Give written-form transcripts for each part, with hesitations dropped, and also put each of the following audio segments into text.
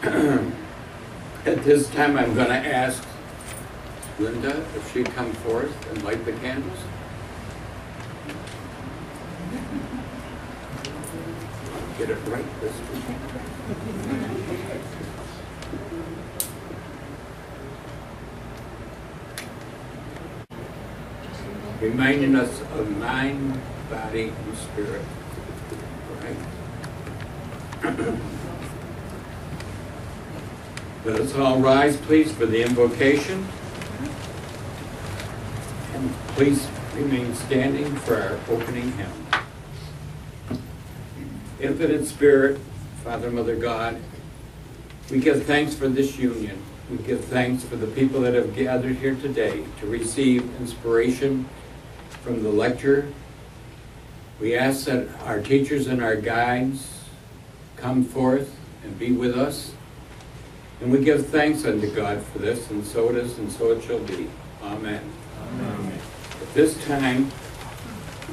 At this time, I'm going to ask Linda if she'd come forth and light the candles. Get it right this time. Reminding us of mind, body, and spirit. Right? Let us all rise, please, for the invocation. And please remain standing for our opening hymn. Infinite Spirit, Father, Mother, God, we give thanks for this union. We give thanks for the people that have gathered here today to receive inspiration from the lecture. We ask that our teachers and our guides come forth and be with us. And we give thanks unto God for this, and so it is, and so it shall be. Amen. Amen. At this time,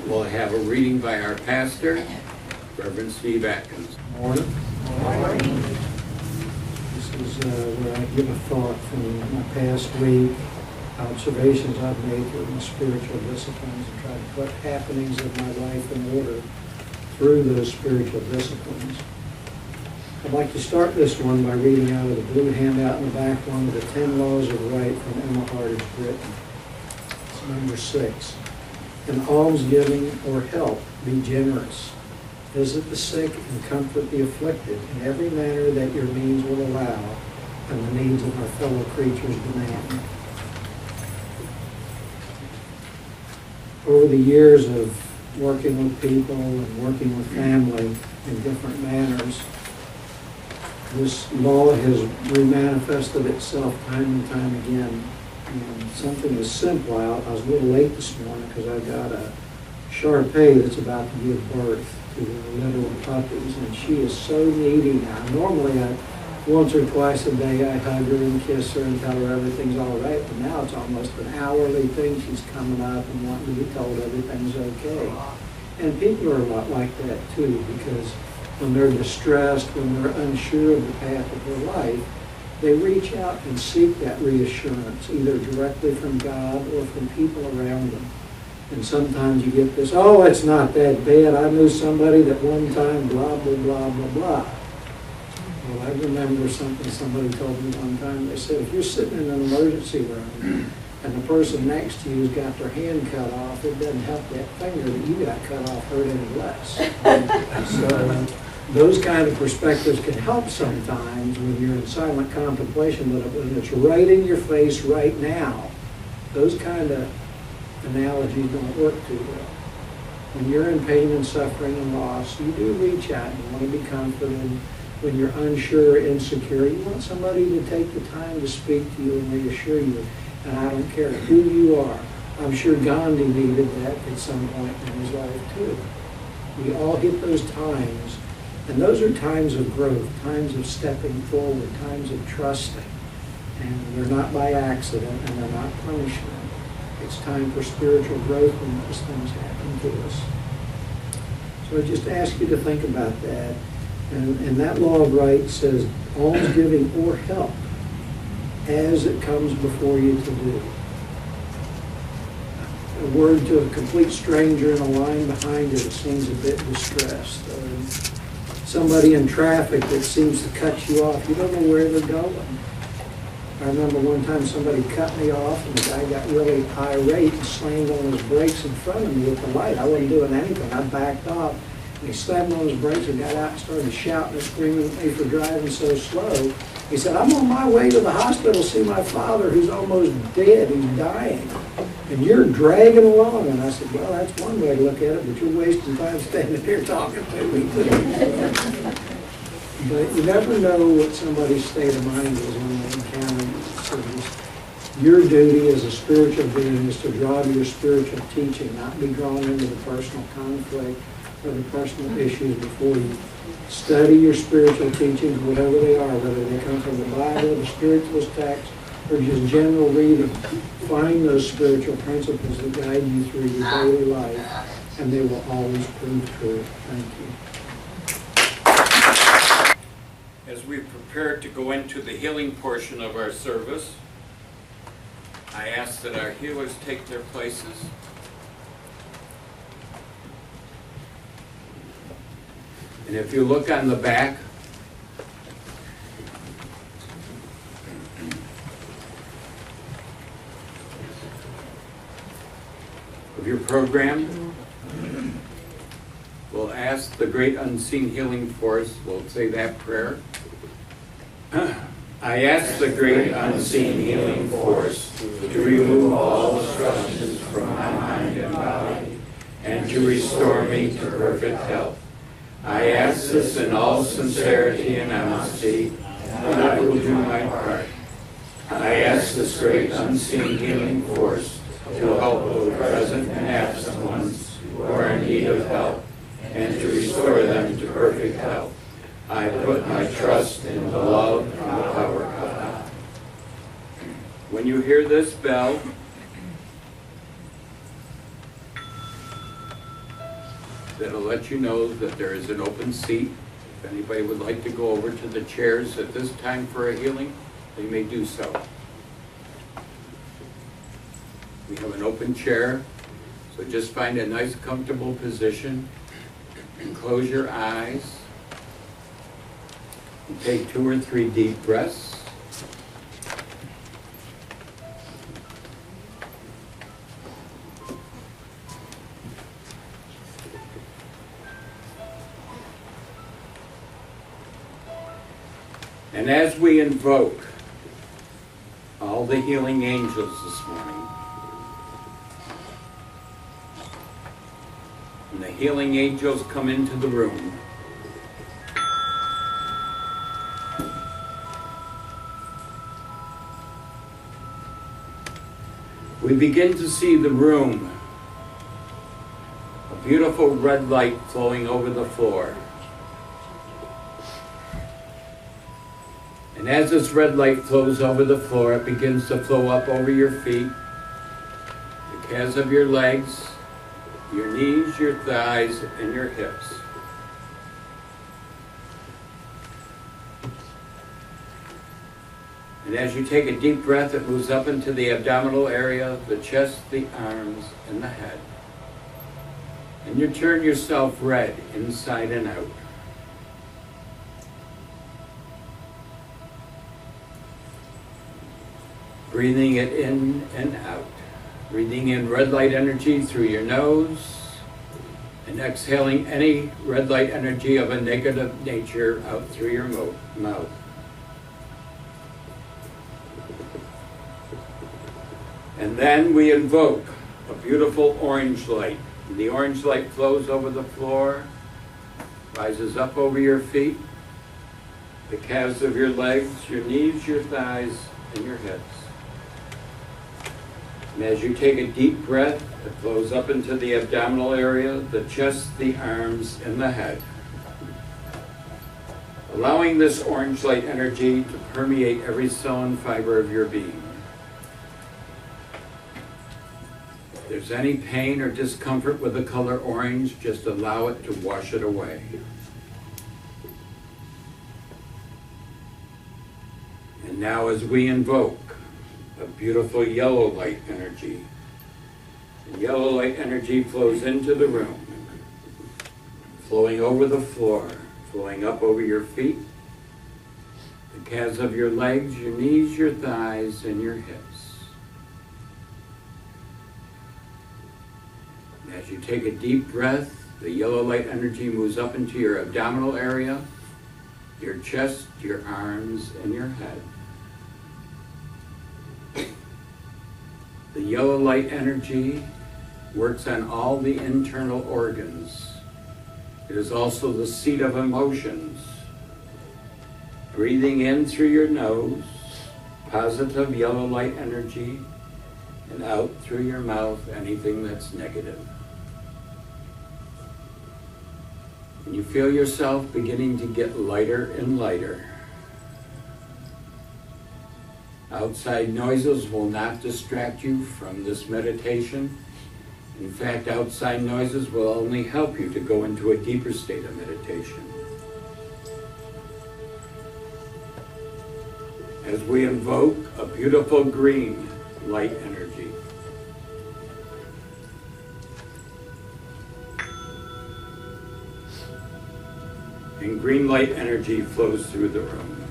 we'll have a reading by our pastor, Reverend Steve Atkins. Morning. Morning. This is where I give a thought from my past week, observations I've made through my spiritual disciplines, and try to put happenings of my life in order through those spiritual disciplines. I'd like to start this one by reading out of the blue handout in the back one of the 10 Laws of Right from Emma Hardage Britton. It's number 6. In almsgiving or help, be generous. Visit the sick and comfort the afflicted in every manner that your means will allow and the needs of our fellow creatures demand. Over the years of working with people and working with family in different manners, this law has remanifested itself time and time again. And something as simple, I was a little late this morning because I got a Shar-Pei that's about to give birth to the little puppies, and she is so needy now. Normally, once or twice a day, I hug her and kiss her and tell her everything's all right, but now it's almost an hourly thing. She's coming up and wanting to be told everything's okay. And people are a lot like that too, because when they're distressed, when they're unsure of the path of their life, they reach out and seek that reassurance, either directly from God or from people around them. And sometimes you get this, oh, it's not that bad. I knew somebody that one time, blah, blah, blah, blah, blah. Well, I remember something somebody told me one time. They said, if you're sitting in an emergency room and the person next to you's got their hand cut off, it doesn't help that finger that you got cut off hurt any less. So those kind of perspectives can help sometimes when you're in silent contemplation, but when it's right in your face right now, those kind of analogies don't work too well. When you're in pain and suffering and loss, you do reach out. You want to be comforted. When you're unsure, insecure, you want somebody to take the time to speak to you and reassure you. And I don't care who you are. I'm sure Gandhi needed that at some point in his life too. We all hit those times, and those are times of growth, times of stepping forward, times of trusting. And they're not by accident, and they're not punishment. It's time for spiritual growth when those things happen to us. So I just ask you to think about that. And that law of right says almsgiving or help as it comes before you to do. A word to a complete stranger in a line behind you that seems a bit distressed. Or somebody in traffic that seems to cut you off. You don't know where they're going. I remember one time somebody cut me off and the guy got really irate and slammed on his brakes in front of me at the light. I wasn't doing anything. I backed off. And he slammed on his brakes and got out and started shouting and screaming at me for driving so slow. He said, I'm on my way to the hospital to see my father who's almost dead. He's dying. And you're dragging along. And I said, well, that's one way to look at it, but you're wasting time standing here talking to me. But you never know what somebody's state of mind is when they encounter you. So your duty as a spiritual being is to draw to your spiritual teaching, not be drawn into the personal conflict or the personal issues before you. Study your spiritual teachings, whatever they are, whether they come from the Bible, the spiritualist text, or just general reading. Find those spiritual principles that guide you through your daily life, and they will always prove true. Thank you. As we prepare to go into the healing portion of our service, I ask that our healers take their places. And if you look on the back, of your program, we'll ask the great unseen healing force, we'll say that prayer. I ask the great unseen healing force to remove all obstructions from my mind and body and to restore me to perfect health. I ask this in all sincerity and honesty, and I will do my part. I ask this great unseen healing force to help both present and absent ones who are in need of help and to restore them to perfect health. I put my trust in the love and the power of God. When you hear this bell, that'll let you know that there is an open seat. If anybody would like to go over to the chairs at this time for a healing, they may do so. We have an open chair, so just find a nice comfortable position and close your eyes. And take 2 or 3 deep breaths. And as we invoke all the healing angels this morning, and the healing angels come into the room, we begin to see the room, a beautiful red light flowing over the floor. And as this red light flows over the floor, it begins to flow up over your feet, the calves of your legs, your knees, your thighs, and your hips. And as you take a deep breath, it moves up into the abdominal area, the chest, the arms, and the head. And you turn yourself red inside and out. Breathing it in and out. Breathing in red light energy through your nose, and exhaling any red light energy of a negative nature out through your mouth. And then we invoke a beautiful orange light. And the orange light flows over the floor, rises up over your feet, the calves of your legs, your knees, your thighs, and your hips. And as you take a deep breath, it flows up into the abdominal area, the chest, the arms, and the head. Allowing this orange light energy to permeate every cell and fiber of your being. If there's any pain or discomfort with the color orange, just allow it to wash it away. And now as we invoke a beautiful yellow light energy, the yellow light energy flows into the room, flowing over the floor, flowing up over your feet, the calves of your legs, your knees, your thighs, and your hips. As you take a deep breath, the yellow light energy moves up into your abdominal area, your chest, your arms, and your head. The yellow light energy works on all the internal organs. It is also the seat of emotions. Breathing in through your nose, positive yellow light energy, and out through your mouth, anything that's negative. And you feel yourself beginning to get lighter and lighter. Outside noises will not distract you from this meditation. In fact, outside noises will only help you to go into a deeper state of meditation. as we invoke a beautiful green light energy. And green light energy flows through the room.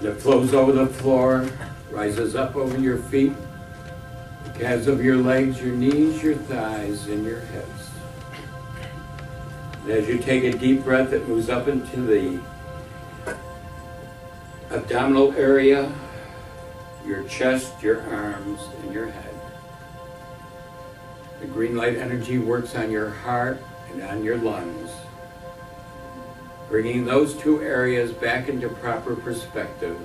It flows over the floor, rises up over your feet, the calves of your legs, your knees, your thighs, and your hips. And as you take a deep breath, it moves up into the abdominal area, your chest, your arms, and your head. The green light energy works on your heart and on your lungs, bringing those two areas back into proper perspective.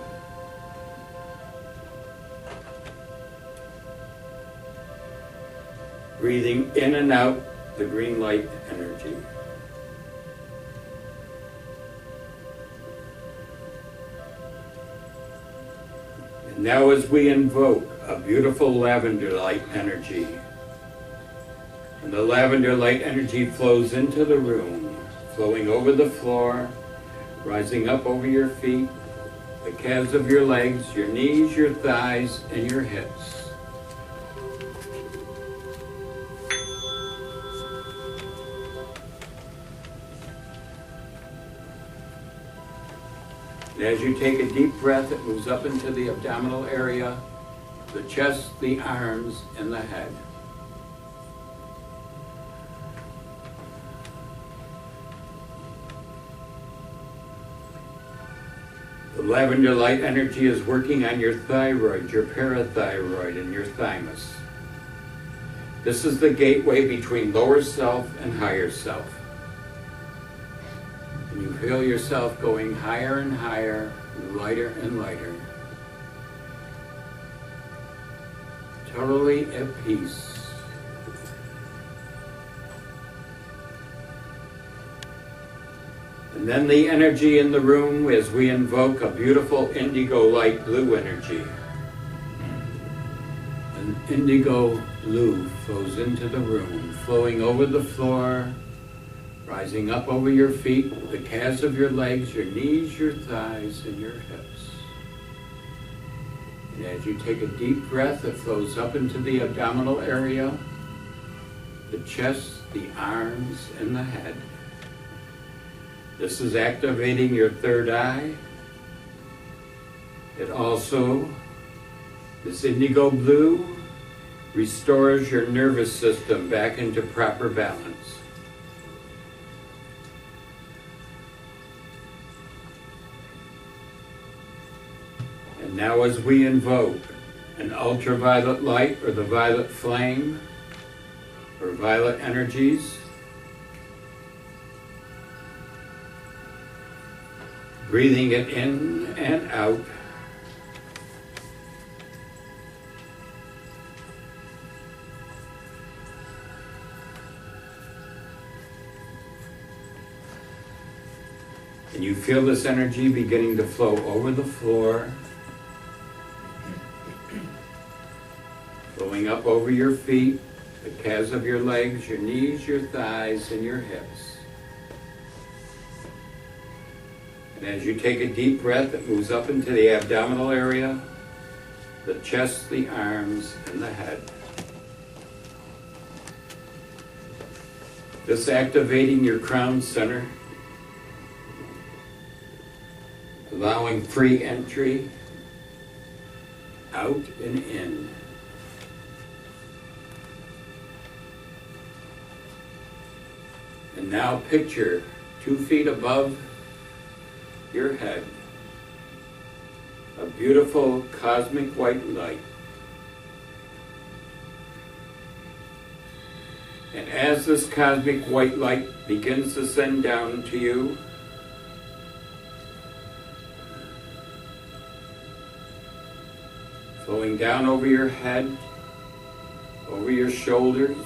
Breathing in and out the green light energy. And now as we invoke a beautiful lavender light energy, and the lavender light energy flows into the room, flowing over the floor, rising up over your feet, the calves of your legs, your knees, your thighs, and your hips. And as you take a deep breath, it moves up into the abdominal area, the chest, the arms, and the head. The lavender light energy is working on your thyroid, your parathyroid, and your thymus. This is the gateway between lower self and higher self. And you feel yourself going higher and higher, lighter and lighter. Totally at peace. And then the energy in the room as we invoke a beautiful indigo light blue energy. An indigo blue flows into the room, flowing over the floor, rising up over your feet, the calves of your legs, your knees, your thighs, and your hips. And as you take a deep breath, it flows up into the abdominal area, the chest, the arms, and the head. This is activating your third eye. It also, this indigo blue, restores your nervous system back into proper balance. And now as we invoke an ultraviolet light or the violet flame or violet energies, breathing it in and out. And you feel this energy beginning to flow over the floor, flowing up over your feet, the calves of your legs, your knees, your thighs, and your hips. And as you take a deep breath, it moves up into the abdominal area, the chest, the arms, and the head. This activating your crown center, allowing free entry, out and in. And now picture 2 feet above your head, a beautiful cosmic white light. And as this cosmic white light begins to send down to you, flowing down over your head, over your shoulders,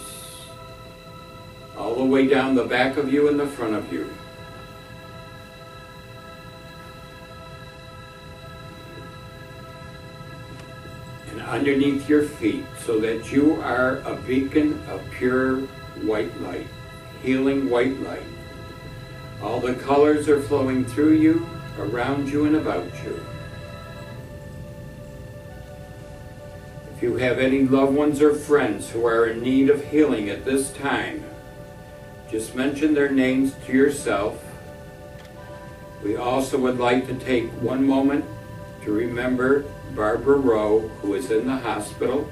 all the way down the back of you and the front of you. Underneath your feet, so that you are a beacon of pure white light, healing white light, All the colors are flowing through you, around you, and about you. If you have any loved ones or friends who are in need of healing at this time, just mention their names to yourself. We also would like to take one moment to remember Barbara Rowe, who is in the hospital.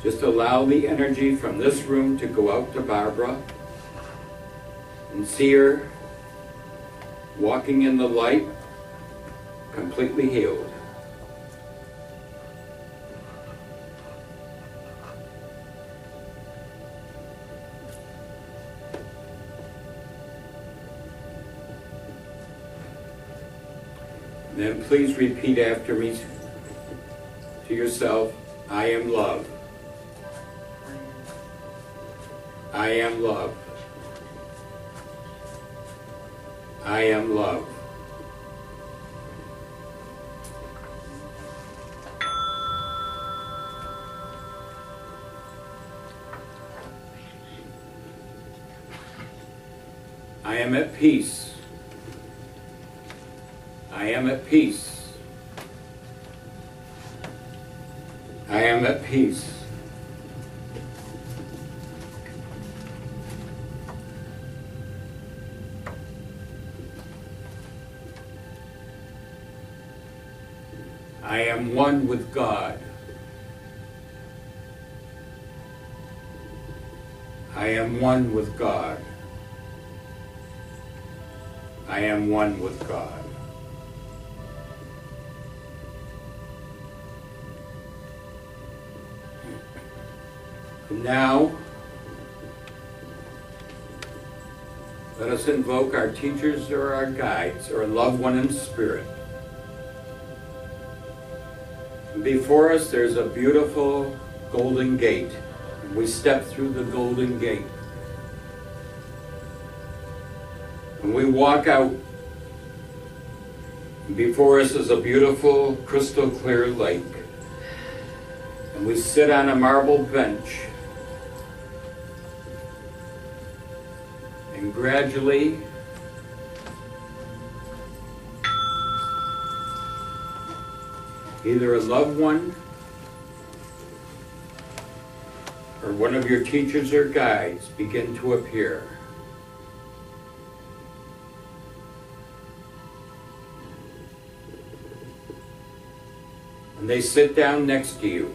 Just allow the energy from this room to go out to Barbara and see her walking in the light, completely healed. And then please repeat after me to yourself, I am love. I am love. I am love. I am at peace. I am at peace. I am at peace. I am one with God. I am one with God. I am one with God. And now, let us invoke our teachers or our guides or a loved one in spirit. And before us, there's a beautiful golden gate. And we step through the golden gate. And we walk out. And before us is a beautiful, crystal clear lake. And we sit on a marble bench. And gradually, either a loved one or one of your teachers or guides begin to appear. And they sit down next to you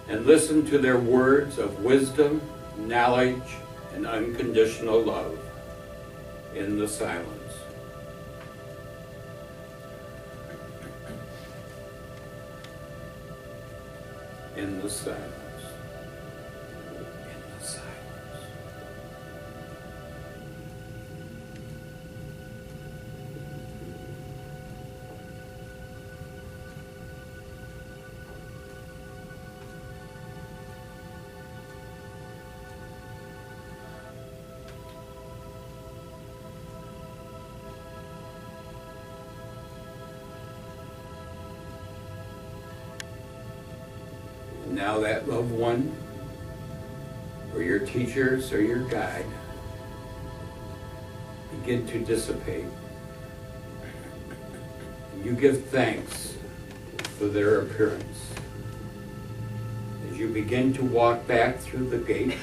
and listen to their words of wisdom, knowledge, and unconditional love in the silence. In the silence. In the silence. Now that loved one, or your teachers, or your guide, begin to dissipate. And you give thanks for their appearance. As you begin to walk back through the gate,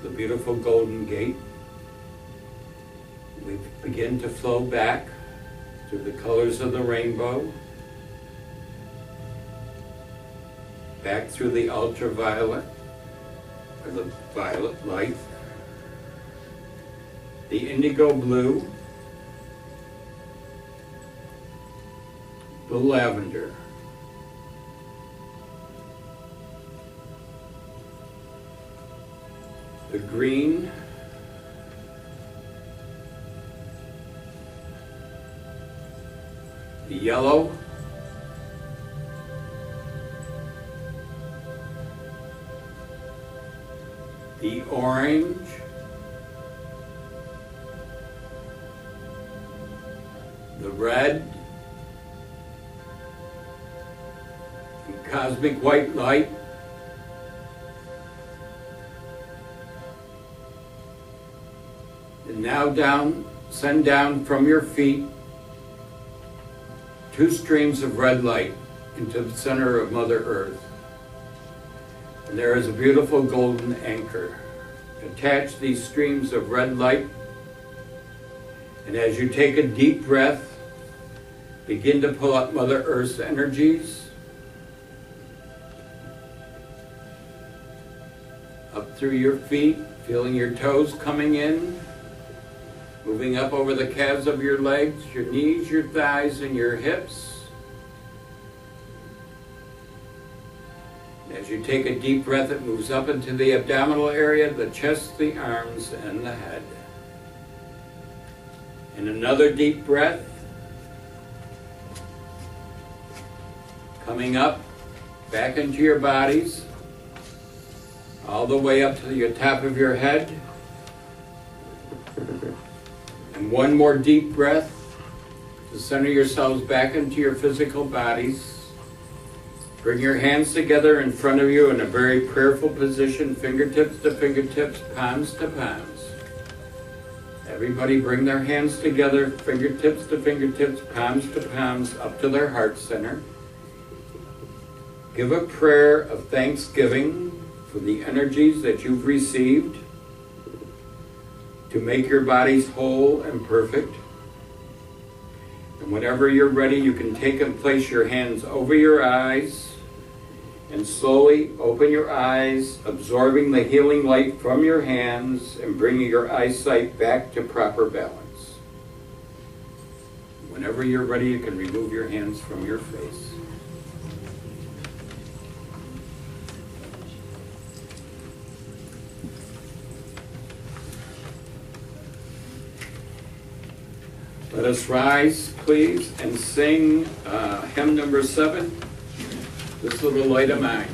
the beautiful golden gate, we begin to flow back through the colors of the rainbow, back through the ultraviolet, or the violet light, the indigo blue, the lavender, the green, the yellow, the orange, the red, the cosmic white light, And now send down from your feet 2 streams of red light into the center of Mother Earth. And there is a beautiful golden anchor. Attach these streams of red light, and as you take a deep breath, begin to pull up Mother Earth's energies up through your feet, feeling your toes coming in, moving up over the calves of your legs, your knees, your thighs, and your hips. As you take a deep breath, it moves up into the abdominal area, the chest, the arms, and the head. And another deep breath. Coming up, back into your bodies, all the way up to the top of your head. And one more deep breath to center yourselves back into your physical bodies. Bring your hands together in front of you in a very prayerful position, fingertips to fingertips, palms to palms. Everybody bring their hands together, fingertips to fingertips, palms to palms, up to their heart center. Give a prayer of thanksgiving for the energies that you've received to make your bodies whole and perfect. And whenever you're ready, you can take and place your hands over your eyes and slowly open your eyes, absorbing the healing light from your hands and bringing your eyesight back to proper balance. Whenever you're ready, you can remove your hands from your face. Let us rise, please, and sing hymn number 7, This Little Light of Mine.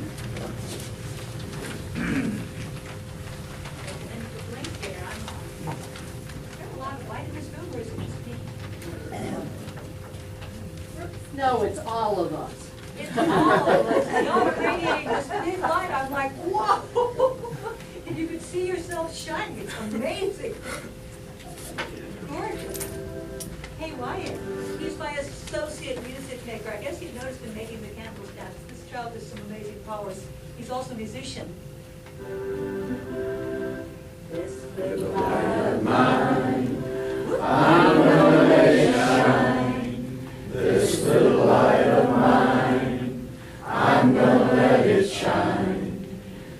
No, it's all of us. It's all of us. Y'all are radiating this big light. I'm like, whoa! And you can see yourself shining. It's amazing. Gorgeous. Hey, Wyatt, he's my associate music maker. I guess you've noticed him making the candles dance. This child has some amazing powers. He's also a musician. This little light of mine, I'm gonna let it shine. This little light of mine, I'm gonna let it shine.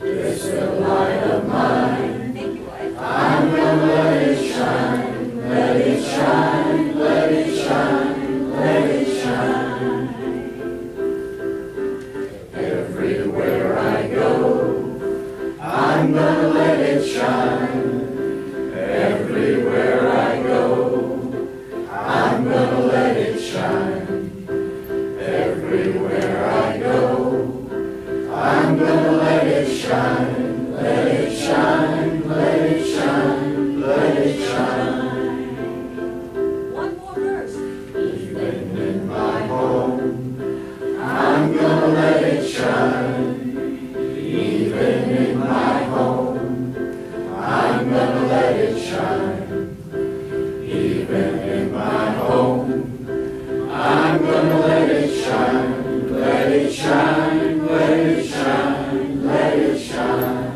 This little light of mine, thank you, Wyatt. I'm gonna let it shine. Let it shine, let it shine, let it shine. Everywhere I go, I'm gonna let it shine. Everywhere I go, I'm gonna let it shine. Everywhere I go, I'm gonna let it shine. Let it shine, let it shine, let it shine. Even in my home, I'm gonna let it shine. Even in my home, I'm gonna let it shine. Even in my home, I'm gonna let it shine. Let it shine, let it shine, let it shine.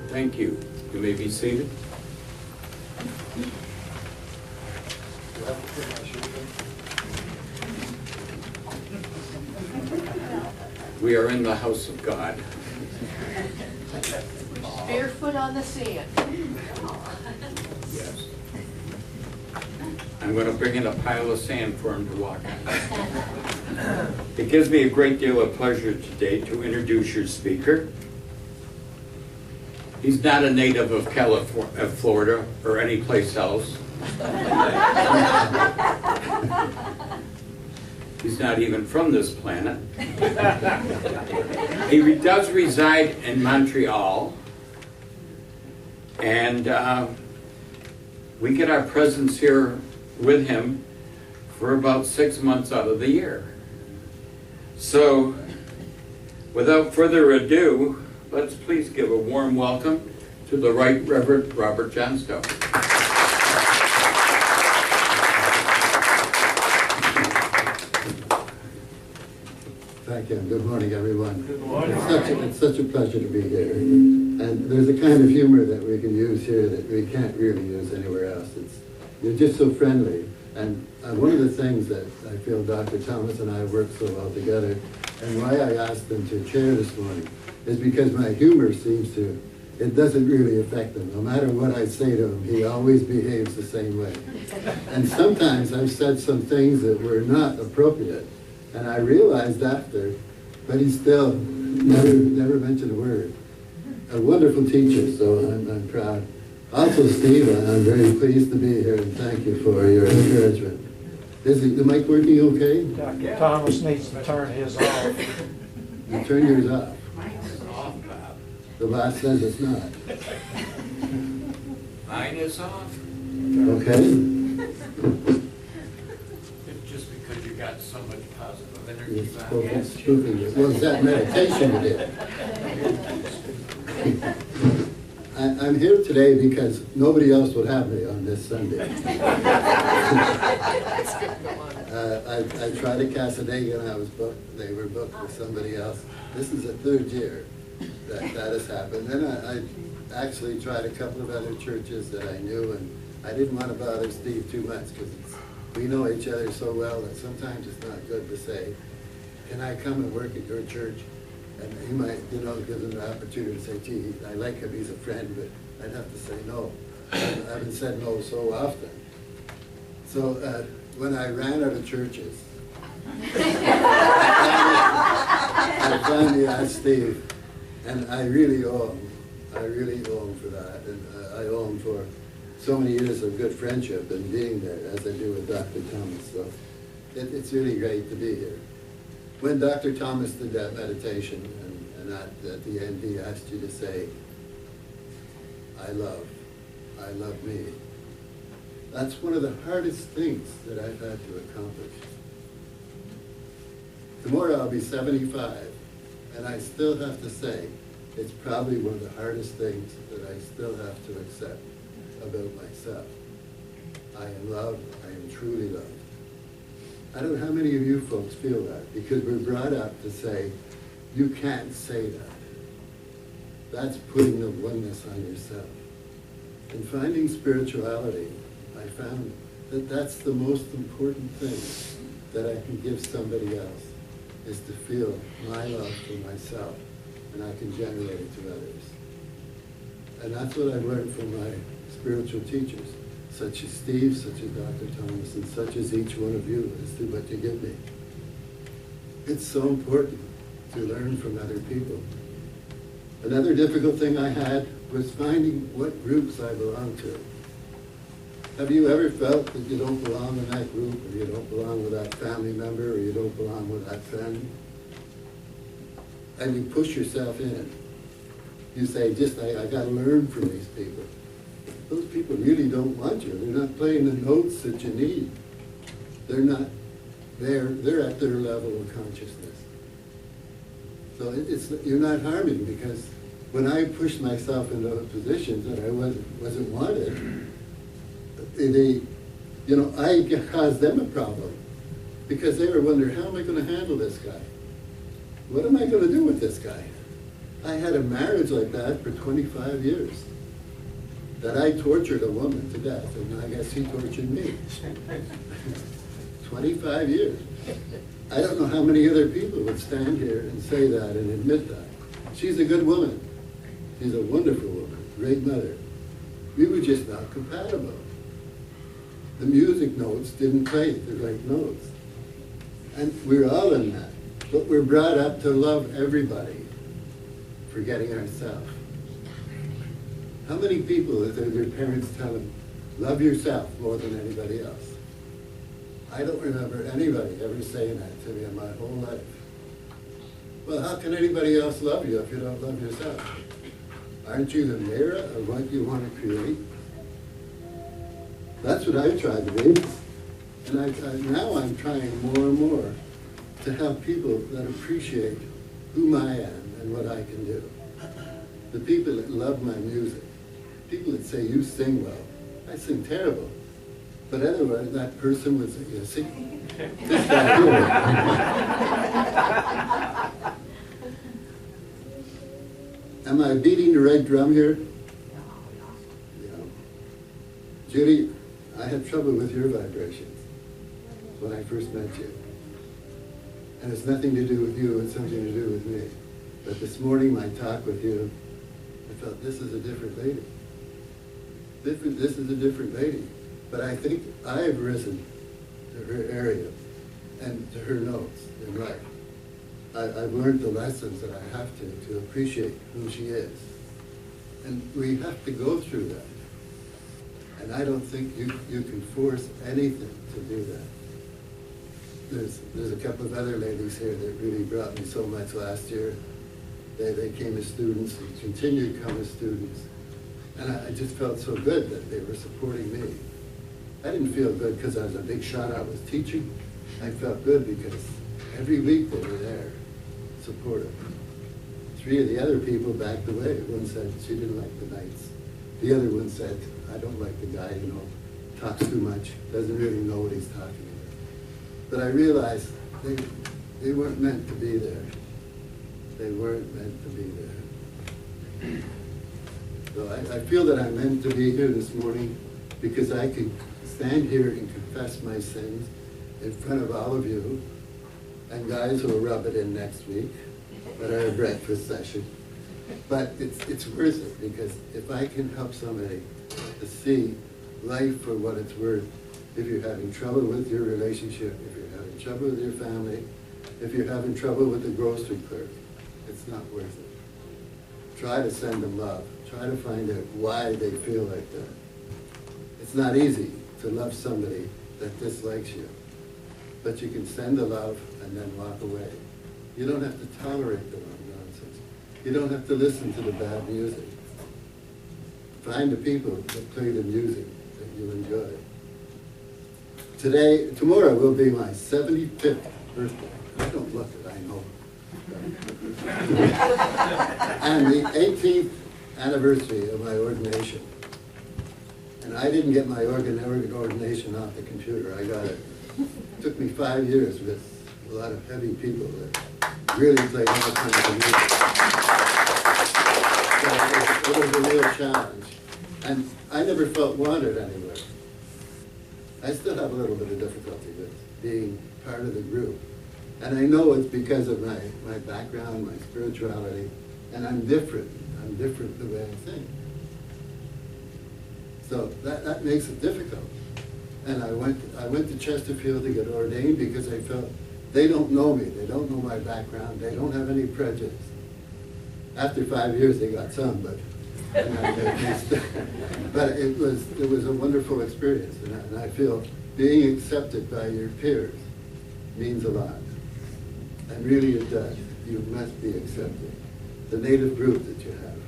Thank you. You may be seated. We are in the house of God. Barefoot on the sand. Yes. I'm going to bring in a pile of sand for him to walk on. It gives me a great deal of pleasure today to introduce your speaker. He's not a native of California, of Florida, or any place else. He's not even from this planet. He does reside in Montreal, and we get our presence here with him for about 6 months out of the year. So, without further ado, let's please give a warm welcome To the Right Reverend Robert Johnstone. Thank you, and good morning, everyone. Good morning. It's such a pleasure to be here. And there's a kind of humor that we can use here that we can't really use anywhere else. You're just so friendly. And one of the things that I feel Dr. Thomas and I work so well together, and why I asked him to chair this morning, is because my humor seems to, it doesn't really affect him. No matter what I say to him, he always behaves the same way. And sometimes I've said some things that were not appropriate, and I realized after, but he still never mentioned a word. A wonderful teacher, so I'm proud. Also, Steve, I'm very pleased to be here, and thank you for your encouragement. Is the mic working okay? Dr. Thomas needs to turn his off. You turn yours off. Mine's off, Bob. The boss says it's not. Mine is off. Okay? It's just because you got so much positive You're energy spoken behind spoofing it. Well, it's that meditation you did. I'm here today because nobody else would have me on this Sunday. I tried at Casadega and I was booked. They were booked with somebody else. This is the third year that has happened. And I actually tried a couple of other churches that I knew, and I didn't want to bother Steve too much because we know each other so well that sometimes it's not good to say, can I come and work at your church? And he might, give him the opportunity to say, gee, I like him, he's a friend, but I'd have to say no. I haven't said no so often. So when I ran out of churches, I finally asked Steve, and I really owe him. I really owe him for that. And I owe him for so many years of good friendship and being there, as I do with Dr. Thomas. So it's really great to be here. When Dr. Thomas did that meditation, and at the end he asked you to say, I love me. That's one of the hardest things that I've had to accomplish. Tomorrow I'll be 75, and I still have to say, it's probably one of the hardest things that I still have to accept about myself. I am loved, I am truly loved. I don't know how many of you folks feel that, because we're brought up to say, you can't say that. That's putting the oneness on yourself. In finding spirituality, I found that that's the most important thing that I can give somebody else, is to feel my love for myself, and I can generate it to others. And that's what I've learned from my spiritual teachers, such as Steve, such as Dr. Thomas, and such as each one of you, as to what you give me. It's so important to learn from other people. Another difficult thing I had was finding what groups I belong to. Have you ever felt that you don't belong in that group, or you don't belong with that family member, or you don't belong with that friend? And you push yourself in. You say, I gotta learn from these people. Those people really don't want you. They're not playing the notes that you need. They're not there. They're at their level of consciousness. So you're not harming, because when I pushed myself into positions that I wasn't wanted, I caused them a problem, because they were wondering, how am I going to handle this guy? What am I going to do with this guy? I had a marriage like that for 25 years. That I tortured a woman to death, and I guess he tortured me. 25 years. I don't know how many other people would stand here and say that and admit that. She's a good woman. She's a wonderful woman, great mother. We were just not compatible. The music notes didn't play the right notes. And we're all in that. But we're brought up to love everybody, forgetting ourselves. How many people, their parents tell them, love yourself more than anybody else? I don't remember anybody ever saying that to me in my whole life. Well, how can anybody else love you if you don't love yourself? Aren't you the mirror of what you want to create? That's what I tried to be. And now I'm trying more and more to have people that appreciate whom I am and what I can do. The people that love my music, people that say you sing well. I sing terrible. But otherwise, that person would say, you see, this guy here. Am I beating the right drum here? Yeah. Judy, I had trouble with your vibrations when I first met you. And it's nothing to do with you, it's something to do with me. But this morning, my talk with you, I felt this is a different lady. This is a different lady. But I think I've risen to her area and to her notes in life. I've learned the lessons that I have to appreciate who she is. And we have to go through that. And I don't think you can force anything to do that. There's a couple of other ladies here that really brought me so much last year. They came as students and continue to come as students. And I just felt so good that they were supporting me. I didn't feel good because I was a big shot I was teaching. I felt good because every week they were there, supportive. 3 of the other people backed away. One said she didn't like the nights. The other one said, I don't like the guy, talks too much, doesn't really know what he's talking about. But I realized they weren't meant to be there. They weren't meant to be there. So I feel that I'm meant to be here this morning because I can stand here and confess my sins in front of all of you and guys who will rub it in next week at our breakfast session. But it's worth it because if I can help somebody to see life for what it's worth, if you're having trouble with your relationship, if you're having trouble with your family, if you're having trouble with the grocery clerk, it's not worth it. Try to send them love. Try to find out why they feel like that. It's not easy to love somebody that dislikes you, but you can send the love and then walk away. You don't have to tolerate the nonsense. You don't have to listen to the bad music. Find the people that play the music that you enjoy. Tomorrow will be my 75th birthday. I don't look it, I know. And the 18th anniversary of my ordination. And I didn't get my ordination off the computer. I got it. It took me 5 years with a lot of heavy people that really played all kinds of music. So it was a real challenge. And I never felt wanted anywhere. I still have a little bit of difficulty with being part of the group. And I know it's because of my background, my spirituality, and I'm different. I'm different the way I think. So that makes it difficult. And I went to Chesterfield to get ordained because I felt they don't know me. They don't know my background. They don't have any prejudice. After 5 years, they got some, but but it was a wonderful experience. And I feel being accepted by your peers means a lot. And really it does. You must be accepted. The native group that you have,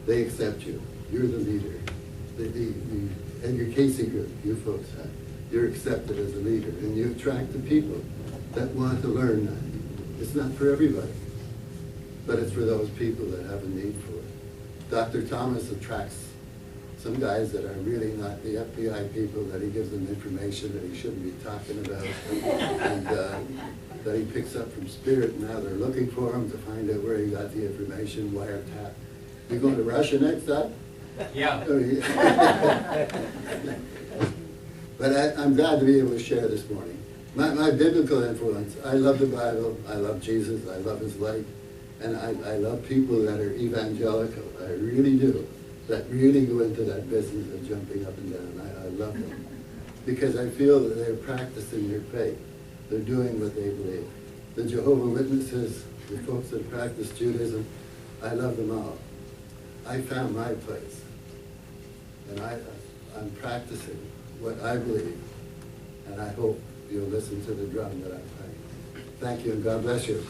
they accept you. You're the leader. And your Casey group, you folks have, you're accepted as a leader. And you attract the people that want to learn that. It's not for everybody, but it's for those people that have a need for it. Dr. Thomas attracts some guys that are really not the FBI people, that he gives them information that he shouldn't be talking about, and that he picks up from spirit, and now they're looking for him to find out where he got the information, wiretap. You going to Russia next time? Yeah. But I'm glad to be able to share this morning. My biblical influence, I love the Bible, I love Jesus, I love his light, and I love people that are evangelical, I really do, that really go into that business of jumping up and down. I love them. Because I feel that they're practicing their faith. They're doing what they believe. The Jehovah's Witnesses, the folks that practice Judaism, I love them all. I found my place. And I'm practicing what I believe. And I hope you'll listen to the drum that I'm playing. Thank you, and God bless you.